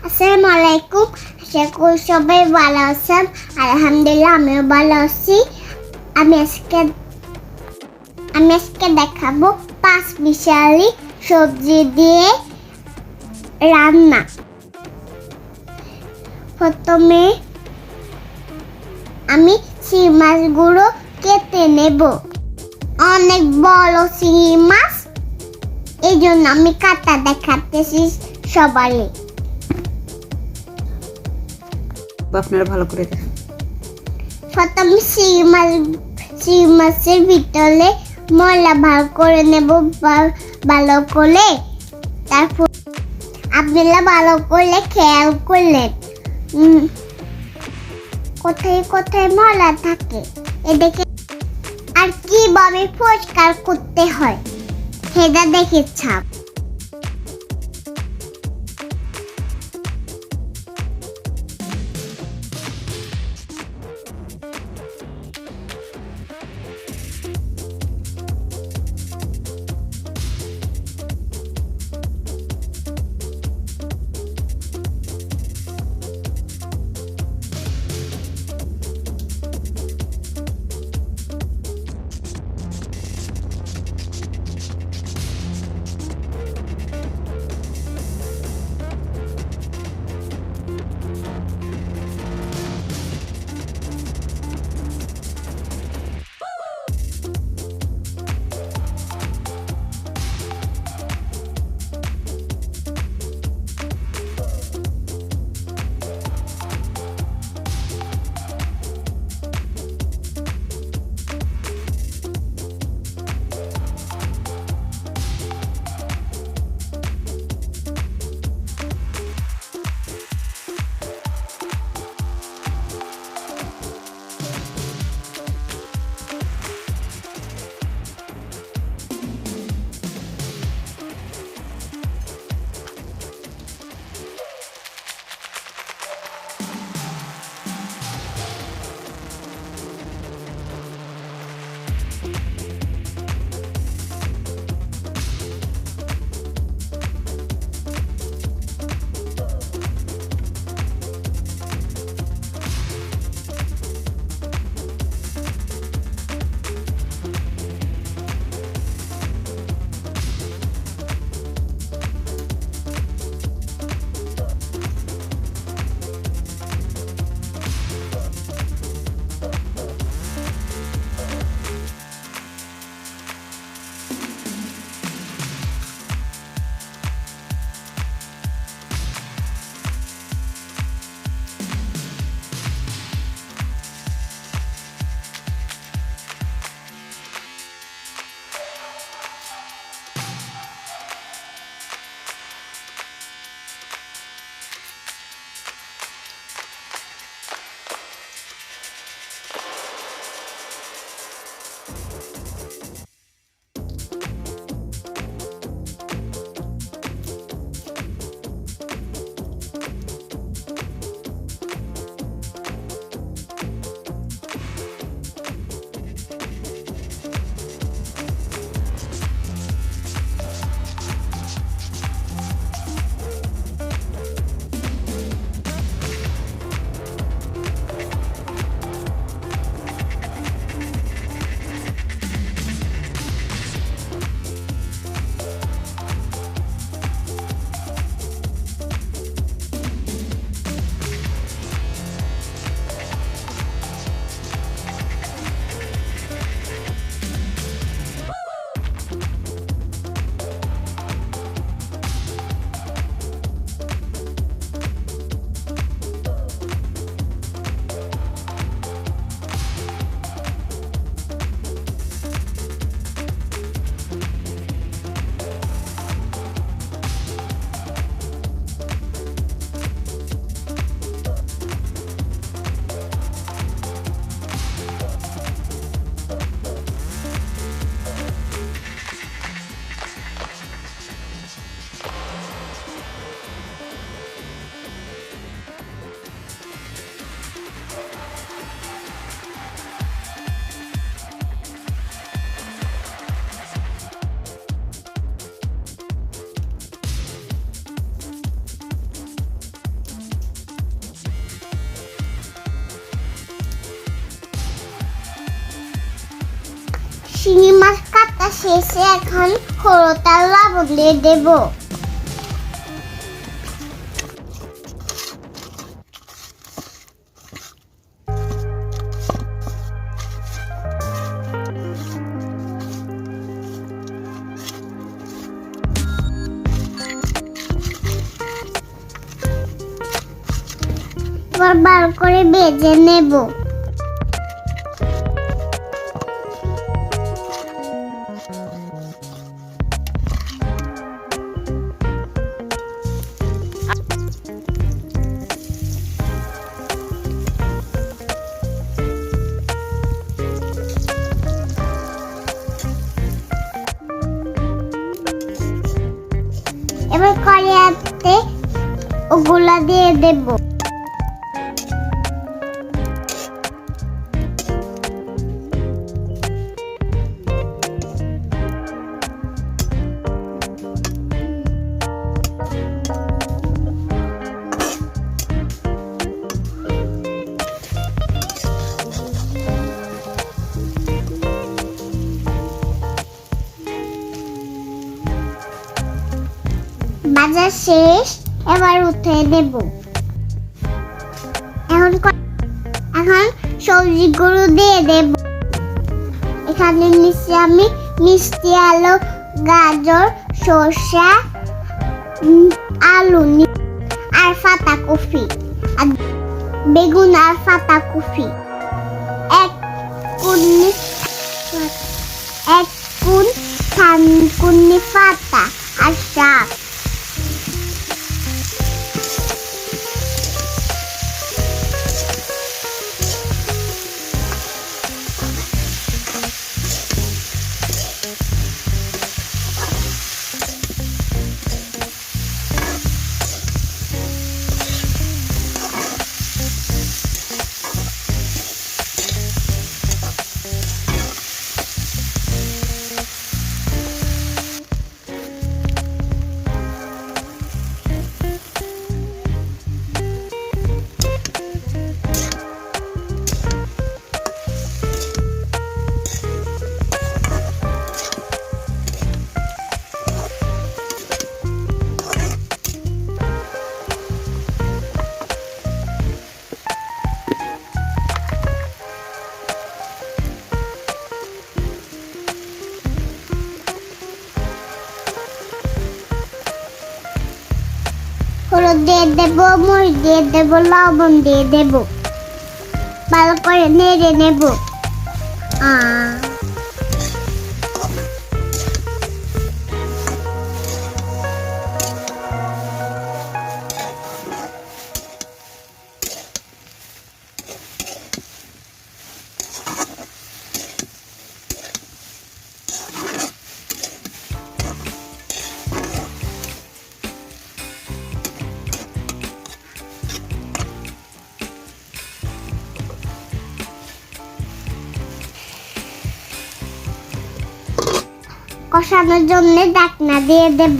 আসসালামু আলাইকুম। আশা করি সবাই ভালো আছেন। আলহামদুলিল্লাহ আমিও ভালো আছি। আমি আজকে দেখাবো 5 মিশালি সবজি দিয়ে রান্না। প্রথমে আমি চিংড়ি মাছগুলো কেটে নেব। অনেক বড় চিংড়ি মাছ, এই জন্য আমি কাটা দেখাতেছি সবাই। আপনারা ভালো করে দেখেন। প্রথমে চিংড়ি মাছের ভিতরে ময়লা ভাগ করে নেব ভালো করে। তারপর আপনারা ভালো করে খেয়াল করলেন কোথায় কোথায় ময়লা থাকে এদিকে আর কিভাবে পরিষ্কার করতে হয় সেটা দেখেছাম। চিংড়ি মাছ কাটা শেষে এখন হলুদ আর লবণ দিয়ে দেবো। এবার ভালো করে ভেজে নেব। এবার কড়াইতে ওগুলা দিয়ে দেব। ভাজা শেষ, এবার উঠিয়ে দেব। এখন সবজিগুলো দিয়ে দেব। এখানে নিচে আমি মিষ্টি আলু, গাজর, শসা, আলু আর পাতা কপি আর বেগুন আর পাতা কপি এক কোন থানকুনি পাতা আর শাক। হলুদ দিয়ে দেবো, মরিচ দিয়ে দেবো, লবণ দিয়ে দেবো, ভালো করে নেড়ে নেব। কষানোর জন্য ঢাকনা দিয়ে দেব।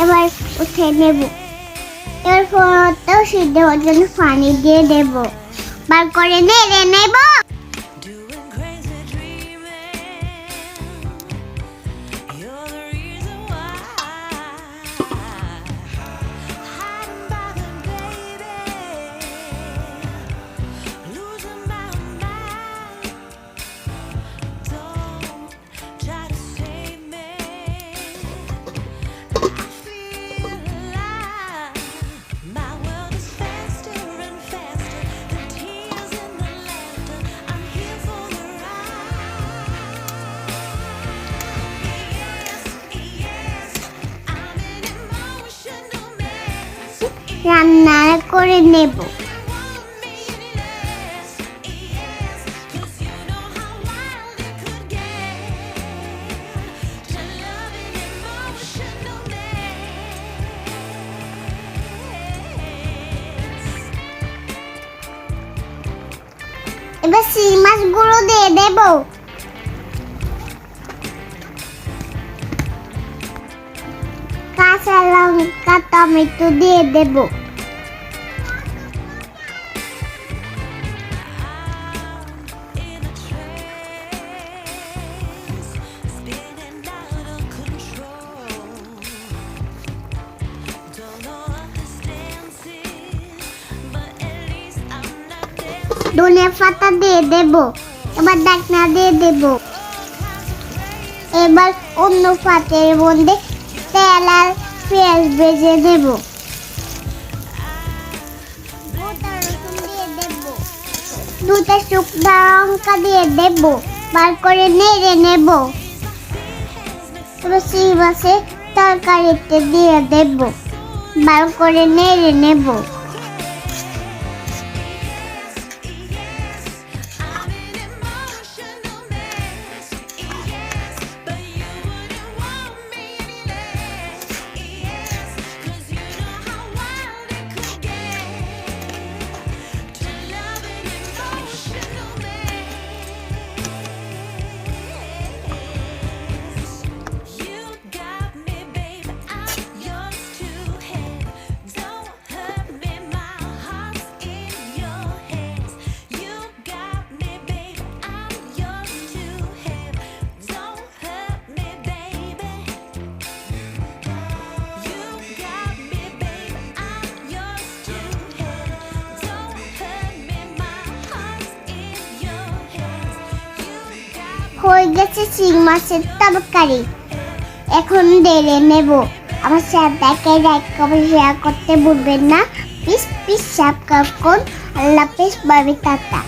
এবার উঠে নেব। এবার ফোড়নটাও সিদ্ধ হওয়ার জন্য পানি দিয়ে দেব, বার করে নেড়ে নেব। রান্না করে নেব। এবার চিংড়ি মাছগুলো দিয়ে দেব। কাঁচা লঙ্কা, টমেটো দিয়ে দেব। ধনে পাতা দিয়ে দেব, এবার ঢাকনা দিয়ে দেব। এবার অন্য পাত্রের মধ্যে তেল আর পেঁয়াজ ভেজে দেব। গোটা রসুন দিয়ে দেব, দুটা শুকনো লঙ্কা দিয়ে দেব, বার করে নেড়ে নেব। এবার সেই মাছে তরকারিতে দিয়ে দেব, বার করে নেড়ে নেব। হয়ে গেছে শিং মাছের তরকারি। এখন ঢেলে নেব। আমার সাথে লাইক কমেন্ট শেয়ার করতে ভুলবেন না। প্লিজ সাবস্ক্রাইব করুন। আল্লাহ হাফেজ, বাই বাই, টাটা।